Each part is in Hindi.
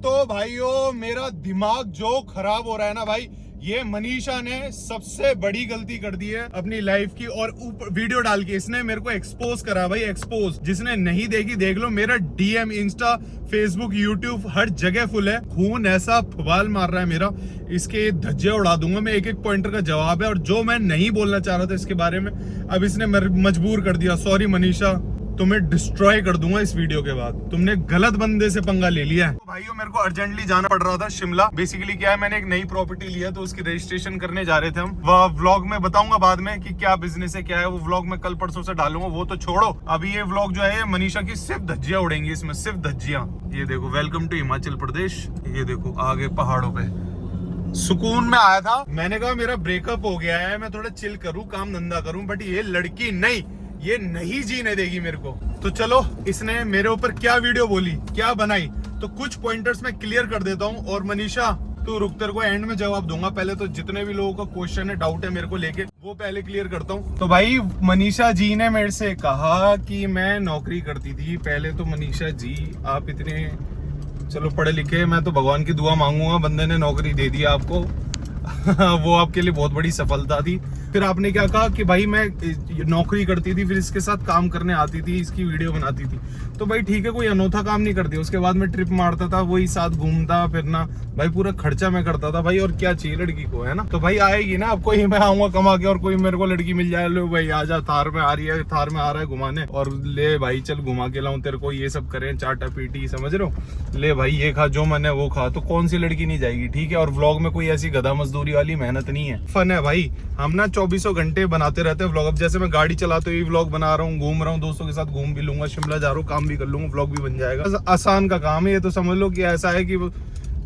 तो भाइयों मेरा दिमाग जो खराब हो रहा है ना भाई, ये मनीषा ने सबसे बड़ी गलती कर दी है अपनी लाइफ की। और ऊपर वीडियो डाल के इसने मेरे को एक्सपोज करा भाई, एक्सपोज। जिसने नहीं देखी देख लो, मेरा डीएम, इंस्टा, फेसबुक, यूट्यूब हर जगह फुल है। खून ऐसा फुबाल मार रहा है मेरा, इसके धज्जे उड़ा दूंगा मैं। एक एक पॉइंटर का जवाब है, और जो मैं नहीं बोलना चाह रहा था इसके बारे में, अब इसने मजबूर कर दिया। सॉरी मनीषा, तुम्हें डिस्ट्रॉय कर दूंगा इस वीडियो के बाद। तुमने गलत बंदे से पंगा ले लिया है। तो भाइयों मेरे को अर्जेंटली जाना पड़ रहा था शिमला। बेसिकली क्या है, मैंने एक नई प्रॉपर्टी लिया, तो उसकी रजिस्ट्रेशन करने जा रहे थे हम। वह व्लॉग में बताऊंगा बाद में कि क्या बिजनेस है, क्या है। वो व्लॉग मैं कल परसों से डालूंगा, वो तो छोड़ो। अभी ये व्लॉग जो है, मनीषा की सिर्फ धज्जियां उड़ेंगी इसमें, सिर्फ धज्जियां। ये देखो, वेलकम टू हिमाचल प्रदेश। ये देखो आगे पहाड़ों पे सुकून में आया था। मैंने कहा मेरा ब्रेकअप हो गया है, मैं थोड़ा चिल करूं, काम धंधा करूं, बट ये लड़की नहीं, ये नहीं जीने देगी मेरे को। तो चलो, इसने मेरे ऊपर क्या वीडियो बोली, क्या बनाई, तो कुछ पॉइंटर्स मैं क्लियर कर देता हूँ। और मनीषा तू रुक, तेरे को एंड में जवाब दूंगा। पहले तो जितने भी लोगों का क्वेश्चन है, डाउट है मेरे को लेके, वो पहले क्लियर करता हूँ। तो भाई मनीषा जी ने मेरे से कहा कि मैं नौकरी करती थी पहले। तो मनीषा जी आप इतने चलो पढ़े लिखे, मैं तो भगवान की दुआ मांगूंगा, बंदे ने नौकरी दे दी आपको वो आपके लिए बहुत बड़ी सफलता थी। फिर आपने क्या कहा कि भाई मैं नौकरी करती थी, फिर इसके साथ काम करने आती थी, इसकी वीडियो बनाती थी। तो भाई ठीक है, कोई अनोखा काम नहीं करती। उसके बाद मैं ट्रिप मारता था, वही साथ घूमता फिरना, भाई पूरा खर्चा मैं करता था भाई। और क्या चाहिए लड़की को, है ना। तो भाई आएगी ना, अब कोई मैं आऊंगा कमा के और कोई मेरे को लड़की मिल जाए, लो भाई आजा, थार में आ रही है, थार में आ रहा है घुमाने, और ले भाई चल घुमा के लाऊं तेरे को, ये सब करें, चाटा पीटी, समझ रहे हो, ले भाई ये खा, जो मन है वो खा। तो कौन सी लड़की नहीं जाएगी, ठीक है। और व्लॉग में कोई ऐसी गधा मजदूरी वाली मेहनत नहीं है, फन है भाई। हम ना 24 घंटे बनाते रहते हैं व्लॉग। अब जैसे मैं गाड़ी चलाते हुए व्लॉग बना रहा हूँ, घूम रहा हूँ, दोस्तों के साथ घूम भी लूंगा, शिमला जा रहा हूँ, काम भी कर लूंगा, व्लॉग भी बन जाएगा। आसान का काम है ये, तो समझ लो कि ऐसा है कि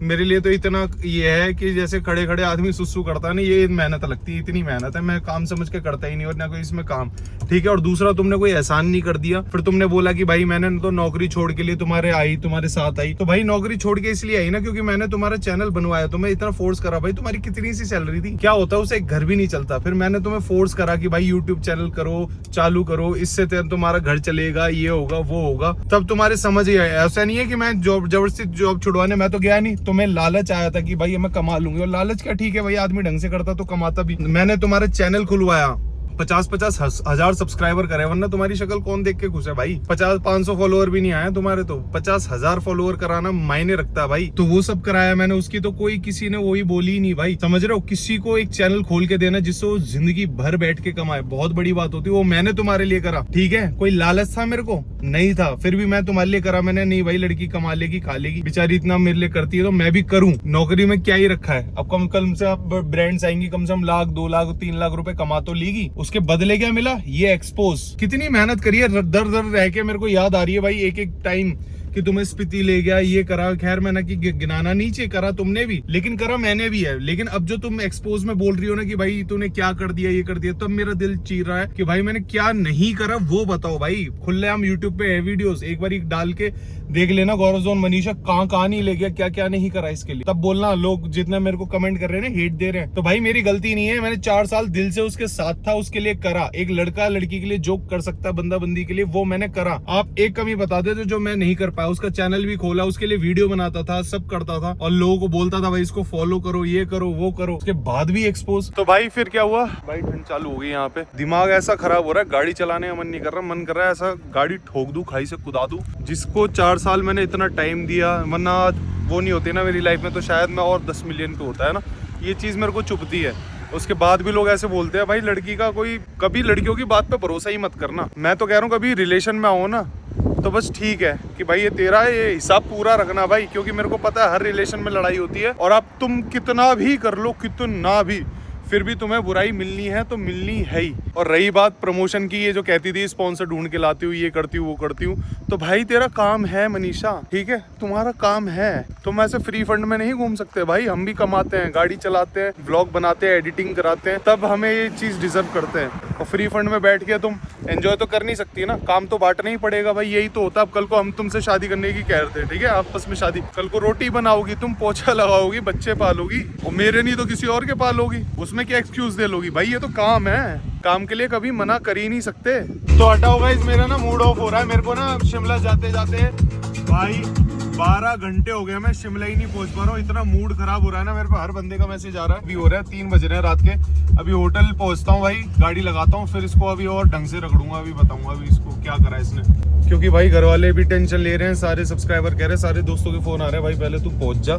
मेरे लिए तो इतना ये है कि जैसे खड़े खड़े आदमी सुसु करता है ना, ये मेहनत लगती है, इतनी मेहनत है, मैं काम समझ के करता ही नहीं, और ना कोई इसमें काम, ठीक है। और दूसरा, तुमने कोई एहसान नहीं कर दिया। फिर तुमने बोला कि भाई मैंने तो नौकरी छोड़ के लिए तुम्हारे साथ आई। तो भाई नौकरी छोड़ के इसलिए आई ना क्योंकि मैंने तुम्हारा चैनल बनवाया, तुम्हें इतना फोर्स करा। भाई तुम्हारी कितनी सी सैलरी थी, क्या होता है उसे, एक घर भी नहीं चलता। फिर मैंने तुम्हें फोर्स करा कि भाई यूट्यूब चैनल करो, चालू करो, इससे तुम्हारा घर चलेगा, ये होगा वो होगा। तब तुम्हारे समझ ही आया। ऐसा नहीं है कि मैं जबरदस्ती जॉब छुड़वाने मैं तो गया नहीं, तुम्हें लालच आया था कि भाई मैं कमा लूंगी। और लालच क्या, ठीक है भाई, आदमी ढंग से करता तो कमाता भी। मैंने तुम्हारा चैनल खुलवाया, 50-50 हजार सब्सक्राइबर करे, वरना तुम्हारी शक्ल कौन देख के खुश है भाई। 50-500 फॉलोअर भी नहीं आए तुम्हारे, तो 50,000 फॉलोअर कराना मायने रखता है भाई। तो वो सब कराया मैंने, उसकी तो कोई किसी ने वही बोली ही नहीं भाई, समझ रहे हो। किसी को एक चैनल खोल के देना जिससे वो जिंदगी भर बैठ के कमाए, बहुत बड़ी बात होती है। वो मैंने तुम्हारे लिए करा, ठीक है। कोई लालच था मेरे को नहीं था, फिर भी मैं तुम्हारे लिए करा मैंने। नहीं भाई, लड़की कमा लेगी, खा लेगी, बेचारी इतना मेरे लिए करती है तो मैं भी करूं। नौकरी में क्या ही रखा है, अब कम से ब्रांड्स आएंगी, कम से कम 1 लाख 2 लाख 3 लाख रुपए कमा तो लेगी। उसके बदले क्या मिला, ये एक्सपोज। कितनी मेहनत करी है, दर दर रह के मेरे को याद आ रही है भाई एक एक टाइम कि तुम्हें स्पीति ले गया, ये करा। खैर मैंने कि गिनाना नीचे करा तुमने भी, लेकिन करा मैंने भी है। लेकिन अब जो तुम एक्सपोज में बोल रही हो ना कि भाई तूने क्या कर दिया, ये कर दिया, तब मेरा दिल चीर रहा है कि भाई मैंने क्या नहीं करा वो बताओ भाई। खुलेआम यूट्यूब पे है वीडियोस, एक बार डाल के देख लेना। गौरव जोन मनीषा कहाँ नहीं ले गया, क्या क्या नहीं करा इसके लिए, तब बोलना। लोग जितने मेरे को कमेंट कर रहे हैं ना, हेट दे रहे हैं, तो भाई मेरी गलती नहीं है। मैंने 4 साल दिल से उसके साथ था, उसके लिए करा। एक लड़का लड़की के लिए जो कर सकता है बंदा बंदी के लिए, वो मैंने करा। आप एक कमी बता दे जो मैं नहीं कर पाया। उसका चैनल भी खोला, उसके लिए वीडियो बनाता था, सब करता था, और लोगों को बोलता था भाई इसको फॉलो करो, ये करो वो करो। उसके बाद भी एक्सपोज। तो भाई फिर क्या हुआ भाई, ठंड चालू हो गई यहाँ पे, दिमाग ऐसा खराब हो रहा है, गाड़ी चलाने का मन नहीं कर रहा। मन कर रहा है ऐसा गाड़ी ठोक दूं, खाई से कुदा दूं। जिसको 4 साल मैंने इतना टाइम दिया, वरना वो नहीं होती ना मेरी लाइफ में, तो शायद मैं और 10 मिलियन पे होता है ना। ये चीज मेरे को चुभती है। उसके बाद भी लोग ऐसे बोलते हैं भाई लड़की का कोई, कभी लड़कियों की बात पे भरोसा ही मत करना। मैं तो कह रहा हूँ कभी रिलेशन में आओ ना, तो बस ठीक है कि भाई ये तेरा है, ये हिसाब पूरा रखना भाई। क्योंकि मेरे को पता है हर रिलेशन में लड़ाई होती है, और अब तुम कितना भी कर लो, कितना भी, फिर भी तुम्हें बुराई मिलनी है तो मिलनी है ही। और रही बात प्रमोशन की, ये जो कहती थी स्पॉन्सर ढूंढ के लाती हूँ, ये करती हूँ वो करती हूँ, तो भाई तेरा काम है मनीषा, ठीक है, तुम्हारा काम है। तुम ऐसे फ्री फंड में नहीं घूम सकते भाई। हम भी कमाते हैं, गाड़ी चलाते हैं, व्लॉग बनाते हैं, एडिटिंग कराते हैं, तब हमें ये चीज डिजर्व करते हैं। और फ्री फंड में बैठ के तुम एंजॉय तो कर नहीं सकती ना, काम तो बांटना ही पड़ेगा भाई। यही तो होता। अब कल को हम तुमसे शादी करने की कह रहे थे, ठीक है, आपस में शादी, कल को रोटी बनाओगी तुम, पोछा लगाओगी, बच्चे पालोगी, और मेरे नहीं तो किसी और के पालोगी, उसमें क्या एक्सक्यूज दे लोगी भाई। ये तो काम है, काम के लिए कभी मना कर ही नहीं सकते। तो हटाओ गाइस, मेरा ना मूड ऑफ हो रहा है। मेरे को ना शिमला जाते जाते भाई 12 घंटे हो गए मैं शिमला ही नहीं पहुंच पा रहा हूँ। इतना मूड खराब हो रहा है ना मेरे पे, हर बंदे का मैसेज आ रहा है। अभी हो रहा है 3 बज रहे हैं रात के। अभी होटल पहुंचता हूँ भाई, गाड़ी लगाता हूँ, फिर इसको अभी और ढंग से रगड़ूंगा। अभी बताऊंगा अभी इसको क्या करा इसने, क्योंकि भाई घर वाले भी टेंशन ले रहे हैं, सारे सब्सक्राइबर कह रहे हैं, सारे दोस्तों के फोन आ रहे हैं भाई पहले तू पहुंच जा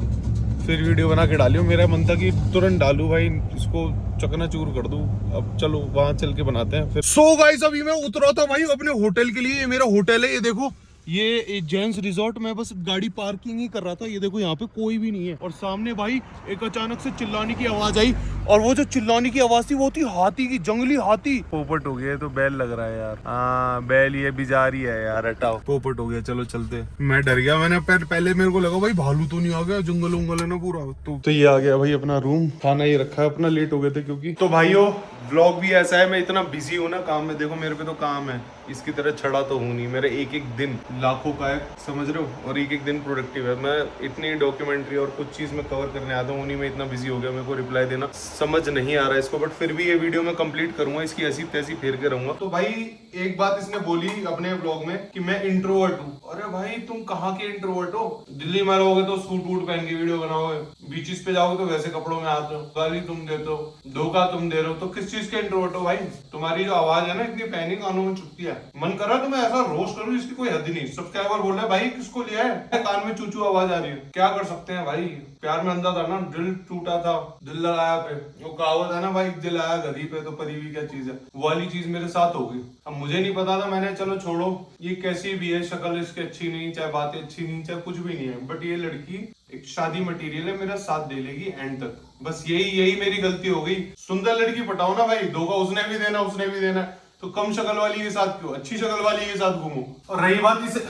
फिर वीडियो बना के डालियो। मेरा मन था कि तुरंत डालू भाई, इसको चकनाचूर कर दूं। अब चलो वहां चल के बनाते हैं फिर। सो गाइस अभी मैं उतरा था भाई अपने होटल के लिए। ये मेरा होटल है, ये देखो, ये जेंट्स रिजॉर्ट। मैं बस गाड़ी पार्किंग ही कर रहा था, ये देखो यहाँ पे कोई भी नहीं है। और सामने भाई एक अचानक से चिल्लाने की आवाज आई, और वो जो चिल्लाने की आवाज थी वो थी हाथी की, जंगली हाथी। पोपट हो गया तो बैल लग रहा है यार। हाँ बैल, ये बिजारी है यार, हटाओ। पोपट हो गया, चलो चलते। मैं डर गया, मैंने पहले मेरे को लगा भाई भालू तो नहीं आ गया, जंगल उंगल है ना पूरा। तो ये आ गया भाई अपना रूम, खाना ये रखा है अपना, लेट हो गए थे क्योंकि। तो भाइयों व्लॉग भी ऐसा है, मैं इतना बिजी हूँ ना काम में। देखो मेरे पे तो काम है, इसकी तरह छड़ा तो हूँ नहीं। मेरा एक एक दिन लाखों का है, समझ रहे हो, और एक एक दिन प्रोडक्टिव है। मैं इतनी डॉक्यूमेंट्री और कुछ चीज में कवर करने आता हूँ, उन्हीं में इतना बिजी हो गया, मेरे को रिप्लाई देना समझ नहीं आ रहा है इसको। बट फिर भी ये वीडियो मैं कंप्लीट करूंगा, इसकी ऐसी तैसी फेर के रहूंगा। तो भाई एक बात इसने बोली अपने व्लॉग में कि मैं इंट्रोवर्ट हूँ। अरे भाई तुम कहाँ के इंट्रोवर्ट हो? दिल्ली में रहोगे तो सूट वूट पहन के वीडियो बनाओगे, बीचेस पे जाओगे तो वैसे कपड़ों में आते हो, गाली तुम देते हो, धोखा तुम दे रहे हो, तो किस चीज के इंट्रोवर्ट हो भाई? तुम्हारी जो आवाज है ना इतनी पैनिक कानों में चुपती है। मन कर रहा है तुम्हें ऐसा रोस्ट करूं जिसकी कोई हद नहीं। सब्सक्राइबर बोल रहे हैं भाई किसको लिया है, कान में चूचू आवाज आ रही है, क्या कर सकते हैं भाई? प्यार में अंधा था ना, दिल टूटा था, दिल लगाया पे। वो कहावत है ना भाई, दिल आया गधी पे तो परी भी क्या चीज है, वो वाली चीज मेरे साथ हो गई। अब मुझे नहीं पता था, मैंने चलो छोड़ो, ये कैसी भी है, शक्ल इसकी अच्छी नहीं, चाहे बातें अच्छी नहीं, चाहे कुछ भी नहीं है, बट ये लड़की एक शादी मटेरियल है, मेरा साथ दे लेगी एंड तक। बस यही मेरी गलती हो गई। सुंदर लड़की पटाओ ना भाई, धोखा उसने भी देना, उसने भी देना, तो कम शक्ल वाली के साथ क्यों, अच्छी शक्ल वाली के साथ घूमो। और रही बात इसे,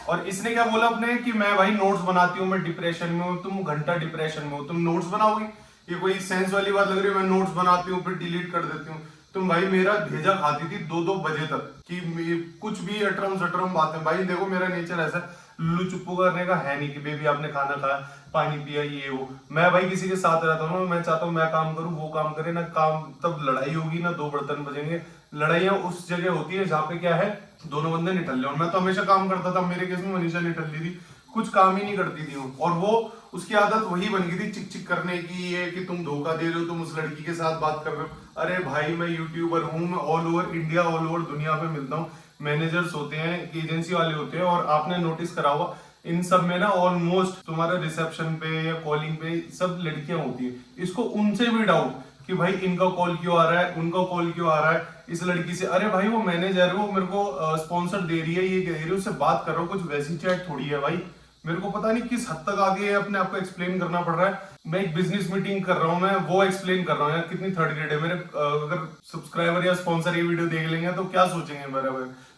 और इसने क्या बोला अपने कि मैं भाई नोट्स बनाती हूँ, मैं डिप्रेशन में हूँ। तुम घंटा डिप्रेशन में हो, तुम नोट्स बनाओगी? ये कोई सेंस वाली बात लग रही है? मैं नोट्स बनाती हूँ फिर डिलीट कर देती हूँ। तुम भाई मेरा भेजा खाती थी 2-2 बजे तक कि कुछ भी अटरम सटरम बातें। भाई देखो मेरा नेचर ऐसा लुल्लू चुप्पू करने का है नहीं कि बेबी आपने खाना खाया, पानी पिया, ये वो। मैं भाई किसी के साथ रहता हूँ ना, मैं चाहता हूँ मैं काम करूँ, वो काम करे ना। काम तब लड़ाई होगी ना 2 बर्तन बजेंगे। लड़ाइयाँ उस जगह होती है जहाँ पे क्या है, दोनों बंदे निठल ले। और मैं तो हमेशा काम करता था, मेरे केस में मनीषा निठल ली थी, कुछ काम ही नहीं करती थी वो। और वो उसकी आदत वही बन गई थी चिक चिक करने की, ये कि तुम धोखा दे रहे हो, तुम उस लड़की के साथ बात कर रहे हो। अरे भाई मैं यूट्यूबर हूँ, मैं all over India, all over दुनिया पे मिलता हूँ। मैनेजर्स होते हैं, एजेंसी वाले होते हैं, और आपने नोटिस करा होगा इन सब में ना ऑलमोस्ट तुम्हारे रिसेप्शन पे या कॉलिंग पे सब लड़कियां होती है। इसको उनसे भी डाउट कि भाई इनका कॉल क्यों आ रहा है, उनका कॉल क्यों आ रहा है इस लड़की से। अरे भाई वो मैनेजर है, वो मेरे को स्पॉन्सर दे रही है, ये दे रही है, उससे बात कर रहा हूँ, कुछ वैसी चैट थोड़ी है भाई। मेरे को पता नहीं किस हद तक आगे अपने आप को एक्सप्लेन करना पड़ रहा है। मैं एक बिजनेस मीटिंग कर रहा हूँ, मैं वो एक्सप्लेन कर रहा हूँ यार, कितनी थर्ड ग्रेड है। मेरे अगर सब्सक्राइबर या स्पॉन्सर ये वीडियो देख लेंगे तो क्या सोचेंगे मेरे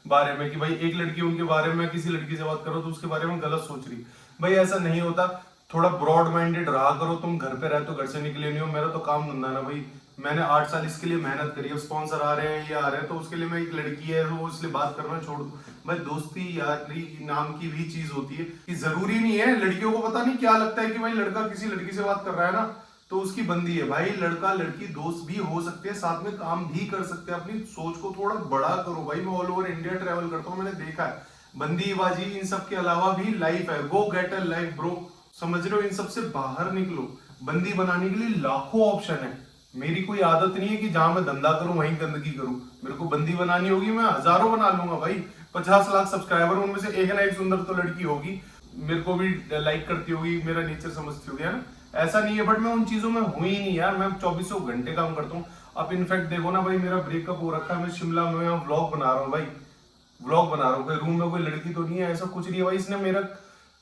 बारे में कि भाई एक लड़की उनके बारे में, किसी लड़की से बात करो तो उसके बारे में गलत सोच रही। भाई ऐसा नहीं होता, थोड़ा ब्रॉड माइंडेड रहा करो। तुम घर पे रहते हो, घर से निकले नहीं हो, मेरा तो काम धंधा ना भाई। मैंने 8 साल इसके लिए मेहनत करी है, स्पॉन्सर आ रहे हैं, ये आ रहे हैं, तो उसके लिए मैं एक लड़की है वो इसलिए बात करना छोड़ दूं भाई? दोस्ती यारी नाम की भी चीज होती है कि जरूरी नहीं है। लड़कियों को पता नहीं क्या लगता है कि भाई लड़का किसी लड़की से बात कर रहा है ना तो उसकी बंदी है। भाई लड़का लड़की दोस्त भी हो सकते हैं, साथ में काम भी कर सकते हैं। अपनी सोच को थोड़ा बड़ा करो भाई। मैं ऑल ओवर इंडिया ट्रेवल करता हूँ, मैंने देखा है बंदीबाजी इन सब के अलावा भी लाइफ है। गो गेट अ लाइफ ब्रो, समझ रहे हो? इन सबसे बाहर निकलो। बंदी बनाने के लिए लाखों ऑप्शन है। मेरी कोई आदत नहीं है कि जहां मैं धंधा करूं वहीं गंदगी करूं। मेरे को बंदी बनानी होगी, मैं हजारों बना लूंगा भाई। 50 लाख सब्सक्राइबर, उनमें से एक ना एक सुंदर तो लड़की होगी, मेरे को भी लाइक करती होगी, मेरा नेचर समझती होगी, है ना? ऐसा नहीं है, बट मैं उन चीजों में हूं ही नहीं यार। मैं 24 घंटे काम करता हूँ। अब इनफैक्ट देखो ना भाई, मेरा ब्रेकअप हो रखा है, मैं शिमला में व्लॉग बना रहा हूँ भाई, व्लॉग बना रहा हूँ। कोई रूम में कोई लड़की तो नहीं है, ऐसा कुछ नहीं है भाई। इसने मेरा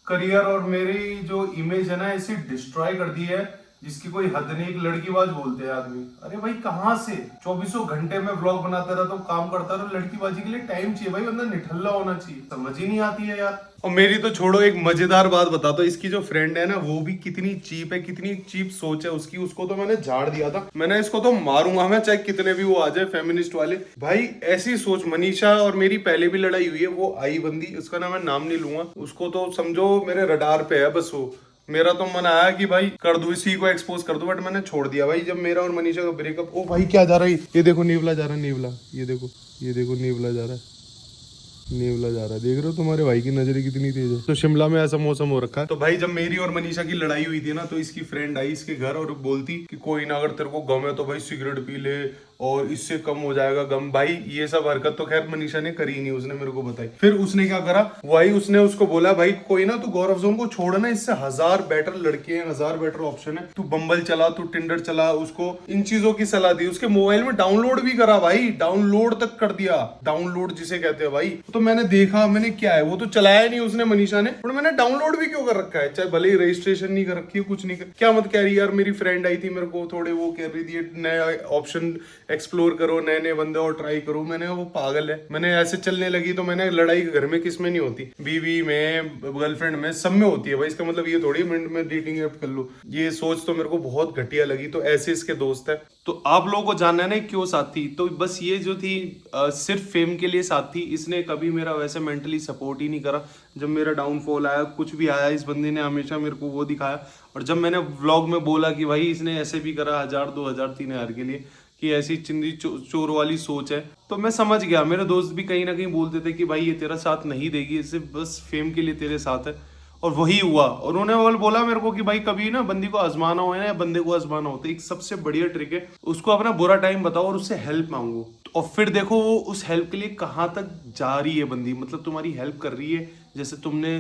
करियर और मेरी जो इमेज है ना ऐसी डिस्ट्रॉय कर दी है जिसकी कोई हद नहीं। एक लड़कीबाज बोलते हैं आदमी। अरे भाई कहाँ से 24 घंटे में व्लॉग बनाता रहता हूँ, काम करता रहा। लड़कीबाजी के लिए टाइम चाहिए भाई, बंदा निठल्ला होना चाहिए। समझ ही नहीं आती है यार। और मेरी तो छोड़ो, एक मजेदार बात बताता हूँ। इसकी जो फ्रेंड है ना वो भी कितनी चीप है, कितनी चीप सोच है उसकी। उसको तो मैंने झाड़ दिया था, मैंने इसको तो मारूंगा मैं, चाहे कितने भी वो आ जाए फेमिनिस्ट वाले। भाई ऐसी सोच, मनीषा और मेरी पहले भी लड़ाई हुई है। वो आई बंदी, उसका ना मैं नाम नहीं लूंगा, उसको तो समझो मेरे रडार पे है बस वो। मेरा तो मन आया कि भाई कर दूं, इसी को एक्सपोज कर दूं, बट मैंने छोड़ दिया भाई जब मेरा और मनीषा का ब्रेकअप। ओ भाई क्या जा रहा है, ये देखो नीवला जा रहा है, नीवला, ये देखो, ये देखो नीवला जा रहा है। नेवला जा रहा है, देख रहे हो तुम्हारे भाई की नजरें कितनी तेज है। तो शिमला में ऐसा मौसम हो रखा है। तो भाई जब मेरी और मनीषा की लड़ाई हुई थी ना, तो इसकी फ्रेंड आई इसके घर और बोलती कि कोई ना, अगर तेरे को गम है तो भाई सिगरेट पी ले और इससे कम हो जाएगा गम। भाई ये सब हरकत तो खैर मनीषा ने करी नहीं, उसने मेरे को बताई। फिर उसने क्या करा, वही उसने उसको बोला भाई कोई ना, तू गौरव जोन को छोड़ना, इससे 1000 बेटर लड़के हैं, 1000 बेटर ऑप्शन है, तू बम्बल चला, तू टिंडर चला। उसको इन चीजों की सलाह दी, उसके मोबाइल में डाउनलोड भी करा भाई, डाउनलोड तक कर दिया, डाउनलोड जिसे कहते हैं भाई। तो मैंने देखा, मैंने क्या है, वो तो चलाया नहीं उसने मनीषा ने, पर मैंने डाउनलोड भी क्यों कर रखा है, चाहे भले ही रजिस्ट्रेशन नहीं कर रखी है, कुछ नहीं कर, क्या मत कह रही यार। मेरी फ्रेंड आई थी मेरे को थोड़े वो कह रही थी नया ऑप्शन एक्सप्लोर करो, नए नए बंदे और ट्राई करो। मैंने वो पागल है, मैंने ऐसे चलने लगी तो मैंने लड़ाई घर में किस में नहीं होती, बीवी में, गर्लफ्रेंड में, सब में होती है भाई। इसका मतलब ये थोड़ी मिनट में डेटिंग ऐप कर लो, ये सोच तो मेरे को बहुत घटिया लगी। तो ऐसे इसके दोस्त है। तो आप लोगों को जानना है ना क्यों साथ थी, तो बस ये जो थी सिर्फ फेम के लिए साथ थी। इसने कभी मेरा वैसे मेंटली सपोर्ट ही नहीं करा। जब मेरा डाउनफॉल आया, कुछ भी आया, इस बंदे ने हमेशा मेरे को वो दिखाया। और जब मैंने व्लॉग में बोला कि भाई इसने ऐसे भी करा 1000 2000 3000 के लिए, कि ऐसी चिंदी चोर वाली सोच है, तो मैं समझ गया। मेरे दोस्त भी कहीं ना कहीं बोलते थे कि भाई ये तेरा साथ नहीं देगी, इसे बस फेम के लिए तेरे साथ है। और वही हुआ। और उन्होंने बोला मेरे को कि भाई कभी ना बंदी को आजमाना हो ना, बंदे को आजमाना हो तो एक सबसे बढ़िया ट्रिक है, उसको अपना बुरा टाइम बताओ और उससे हेल्प मांगो, और फिर देखो वो उस हेल्प के लिए कहाँ तक जा रही है बंदी। मतलब तुम्हारी हेल्प कर रही है, जैसे तुमने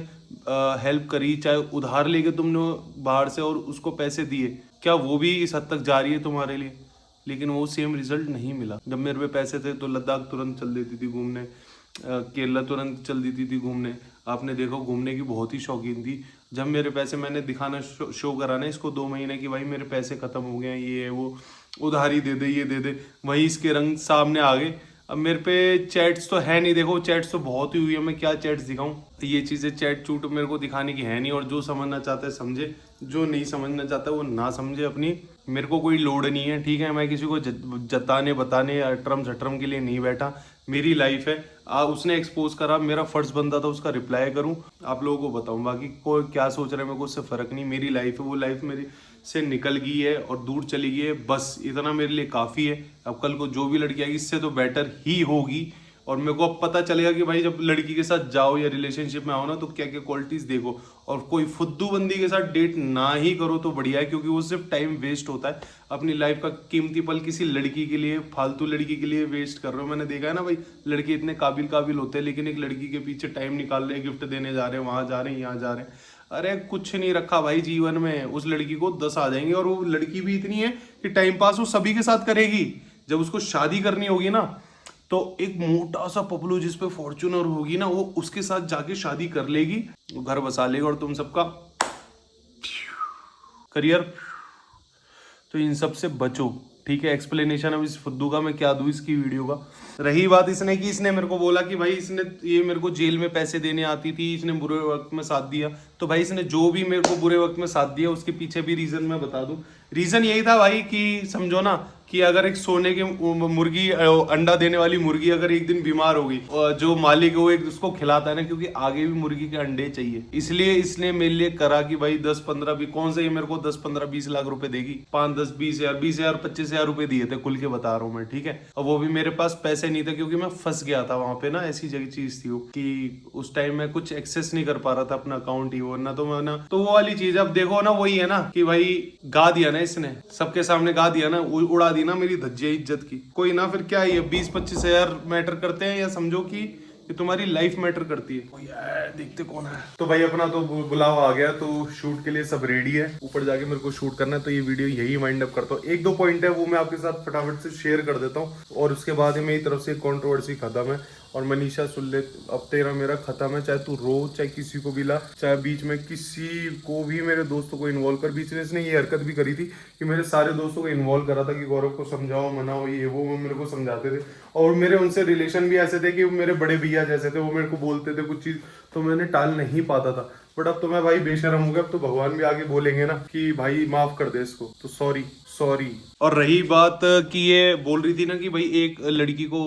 हेल्प करी, चाहे उधार लेके तुमने बाहर से और उसको पैसे दिए, क्या वो भी इस हद तक जा रही है तुम्हारे लिए? लेकिन वो सेम रिजल्ट नहीं मिला। जब मेरे पे पैसे थे तो लद्दाख तुरंत चल देती थी घूमने, केरला तुरंत चल देती थी घूमने। आपने देखो घूमने की बहुत ही शौकीन थी। जब मेरे पैसे मैंने दिखाना शो कराना इसको 2 महीने की, भाई मेरे पैसे खत्म हो गए हैं, ये है वो, उधारी दे दे, ये दे दे, वही इसके रंग सामने आ गए। अब मेरे पे चैट्स तो है नहीं, देखो चैट्स तो बहुत ही हुई है, मैं क्या चैट्स दिखाऊं। ये चीज़ें चैट चूट मेरे को दिखाने की है नहीं। और जो समझना चाहता है समझे, जो नहीं समझना चाहता वो ना समझे। अपनी मेरे को कोई लोड नहीं है, ठीक है। मैं किसी को जताने बताने या अटरम झटरम के लिए नहीं बैठा। मेरी लाइफ है, उसने एक्सपोज करा, मेरा फर्ज बनता था उसका रिप्लाई करूं, आप लोगों को बताऊं। बाकी कोई क्या सोच रहे हैं मेरे को उससे फर्क नहीं। मेरी लाइफ है, वो लाइफ मेरी से निकल गई है और दूर चली गई है, बस इतना मेरे लिए काफ़ी है। अब कल को जो भी लड़की आएगी इससे तो बेटर ही होगी। और मेरे को अब पता चलेगा कि भाई जब लड़की के साथ जाओ या रिलेशनशिप में आओ ना, तो क्या क्या क्वालिटीज़ देखो। और कोई फुद्दू बंदी के साथ डेट ना ही करो तो बढ़िया है, क्योंकि वो सिर्फ टाइम वेस्ट होता है। अपनी लाइफ का कीमती पल किसी लड़की के लिए, फालतू लड़की के लिए वेस्ट कर रहे हो। मैंने देखा है ना भाई, लड़के इतने काबिल होते हैं, लेकिन एक लड़की के पीछे टाइम निकाल रहे हैं, गिफ्ट देने जा रहे हैं, वहाँ जा रहे हैं, यहाँ जा रहे हैं। अरे कुछ नहीं रखा भाई जीवन में। उस लड़की को 10 आ जाएंगे, और वो लड़की भी इतनी है कि टाइम पास वो सभी के साथ करेगी। जब उसको शादी करनी होगी ना, तो एक मोटा सा पपलू जिस पे फॉर्च्यूनर होगी ना, वो उसके साथ जाके शादी कर लेगी, घर बसा लेगा, और तुम सबका करियर। तो इन सब से बचो, ठीक है। एक्सप्लेनेशन अब इस फुद्दू का मैं क्या दूं इसकी वीडियो का। रही बात इसने कि इसने मेरे को बोला कि भाई इसने ये मेरे को जेल में पैसे देने आती थी, इसने बुरे वक्त में साथ दिया। तो भाई इसने जो भी मेरे को बुरे वक्त में साथ दिया उसके पीछे भी रीजन मैं बता दूं। रीजन यही था भाई कि समझो ना कि अगर एक सोने की मुर्गी, अंडा देने वाली मुर्गी अगर एक दिन बीमार होगी, जो मालिक है वो एक उसको खिलाता है ना, क्योंकि आगे भी मुर्गी के अंडे चाहिए। इसलिए इसने मेरे लिए करा कि भाई 10-15 भी कौन से ये मेरे को 10-15-20 लाख रुपए देगी, 5-10-20 20,000 25,000 रुपए दिए थे, खुल के बता रहा हूँ मैं, ठीक है। और वो भी मेरे पास पैसे नहीं थे, क्योंकि मैं फंस गया था वहां पे ना। ऐसी जगह चीज थी वो कि उस टाइम मैं कुछ एक्सेस नहीं कर पा रहा था अपना अकाउंट ही, वरना तो मैं ना, तो वो वाली चीज। अब देखो ना, वही है ना कि भाई गा दिया ना इसने, सबके सामने गा दिया ना, उड़ा दी ना मेरी धज्जियां इज्जत की। कोई ना, फिर क्या ये 20-25 हजार मैटर करते हैं, या समझो कि तुम्हारी लाइफ मैटर करती है। कोई देखते कौन है। तो भाई अपना तो बुलावा आ गया, तो शूट के लिए सब रेडी है, ऊपर जाके मेरे को शूट करना है। तो ये वीडियो यही वाइंड अप करता हूँ। 1-2 पॉइंट है वो मैं आपके साथ फटाफट से शेयर कर देता हूँ, और उसके बाद ही मेरी तरफ से कंट्रोवर्सी खत्म है। और मनीषा सुन ले, अब तेरा मेरा खत्म है। चाहे तू रो, चाहे किसी को भी ला, चाहे बीच में किसी को भी, मेरे दोस्तों को इन्वॉल्व कर। बीच में इसने ये हरकत भी करी थी कि मेरे सारे दोस्तों को इन्वॉल्व करा था कि गौरव को समझाओ, मनाओ, ये वो मेरे को समझाते थे। और मेरे उनसे रिलेशन भी ऐसे थे कि मेरे बड़े भैया जैसे थे, वो मेरे को बोलते थे कुछ चीज़, तो मैंने टाल नहीं पाता था। बट अब तो मैं भाई बेशरम हो गया। अब तो भगवान भी आगे बोलेंगे ना कि भाई माफ कर दे इसको, तो सॉरी सॉरी। और रही बात कि ये बोल रही थी ना कि भाई एक लड़की को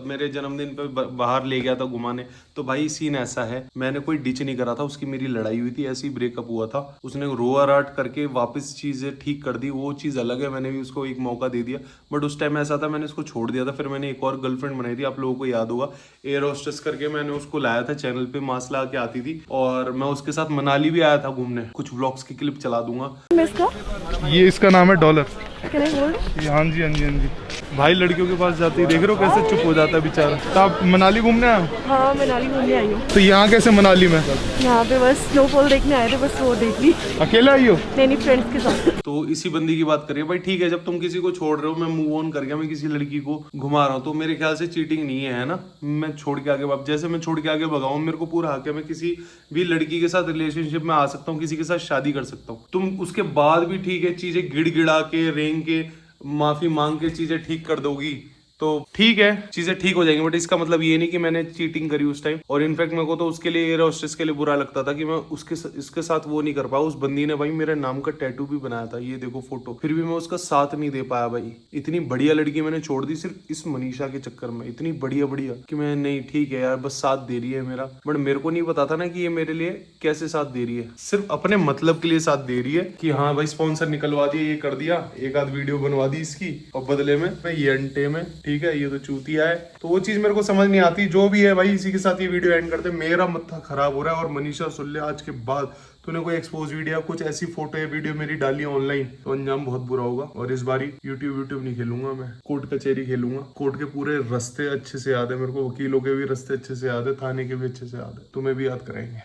मेरे जन्मदिन पे बाहर ले गया था घुमाने, तो भाई सीन ऐसा है, मैंने कोई डिच नहीं करा था, उसकी मेरी लड़ाई हुई थी, ऐसे ही ब्रेकअप हुआ था, उसने रोआ राट करके वापस चीजें ठीक कर दी, वो चीज अलग है, मैंने भी उसको एक मौका दे दिया। बट उस टाइम ऐसा था, मैंने उसको छोड़ दिया था, फिर मैंने एक और गर्लफ्रेंड बनाई थी, आप लोगों को याद होगा, एयर होस्टेस करके मैंने उसको लाया था चैनल पे, मास्क लगा के आती थी, और मैं उसके साथ मनाली भी आया था घूमने, कुछ व्लॉग्स की क्लिप चला दूंगा। ये इसका नाम है डॉलर। Can I hold? हाँ जी हाँ जी हाँ जी। भाई लड़कियों के पास जाते ही देख रहे हो कैसे चुप हो जाता है बेचारा। तो आप मनाली घूमने आए हो? हाँ, मनाली घूमने आई हूँ। तो यहाँ कैसे मनाली में? यहाँ पे बस स्नोफॉल देखने आए थे, बस वो देख ली। अकेले आई हो? नहीं, फ्रेंड्स के साथ। तो इसी बंदी की बात करिए भाई, ठीक है, जब तुम किसी को छोड़ रहे हो, मैं मूव ऑन कर गया, मैं किसी लड़की को घुमा रहा हूँ, तो मेरे ख्याल से चीटिंग नहीं है ना। मैं छोड़ के आगे जैसे मैं छोड़ के आगे भगाऊं, मेरे को पूरा हक है, मैं किसी भी लड़की के साथ रिलेशनशिप में आ सकता हूँ, किसी के साथ शादी कर सकता हूँ। तुम उसके बाद भी ठीक है चीजें गिड़गिड़ा के रेंग के माफी मांग के चीजें ठीक कर दोगी तो ठीक है, चीजें ठीक हो जाएंगी, बट इसका मतलब ये नहीं कि मैंने चीटिंग करी उस टाइम। और इनफैक्ट मेरे को तो उसके लिए, एयर होस्टेस के लिए बुरा लगता था कि मैं इसके साथ वो नहीं कर पाया। उस बंदी ने भाई मेरे नाम का टैटू भी बनाया था, ये देखो फोटो, फिर भी मैं उसका साथ नहीं दे पाया भाई। इतनी बढ़िया लड़की मैंने छोड़ दी सिर्फ इस मनीषा के चक्कर में, इतनी बढ़िया कि मैं नहीं, ठीक है यार, बस साथ दे रही है मेरा, बट मेरे को नहीं पता था ना कि ये मेरे लिए कैसे साथ दे रही है, सिर्फ अपने मतलब के लिए साथ दे रही है कि हाँ भाई स्पॉन्सर निकलवा दिया, ये कर दिया, एक आध वीडियो बनवा दी इसकी, और बदले में ये अंटे में, ठीक है, ये तो चूतिया है। तो वो चीज मेरे को समझ नहीं आती। जो भी है भाई, इसी के साथ ये वीडियो एंड करते हैं, मेरा मत्था खराब हो रहा है। और मनीषा सुन ले, आज के बाद तूने कोई एक्सपोज वीडियो, कुछ ऐसी फोटो या वीडियो मेरी डाली ऑनलाइन, तो अंजाम बहुत बुरा होगा। और इस बारी यूट्यूब नहीं खेलूंगा मैं, कोर्ट कचहरी खेलूंगा। कोर्ट के पूरे रास्ते अच्छे से याद है मेरे को, वकीलों के भी रास्ते अच्छे से याद है, थाने के भी अच्छे से याद है, तुम्हें भी याद कराएंगे।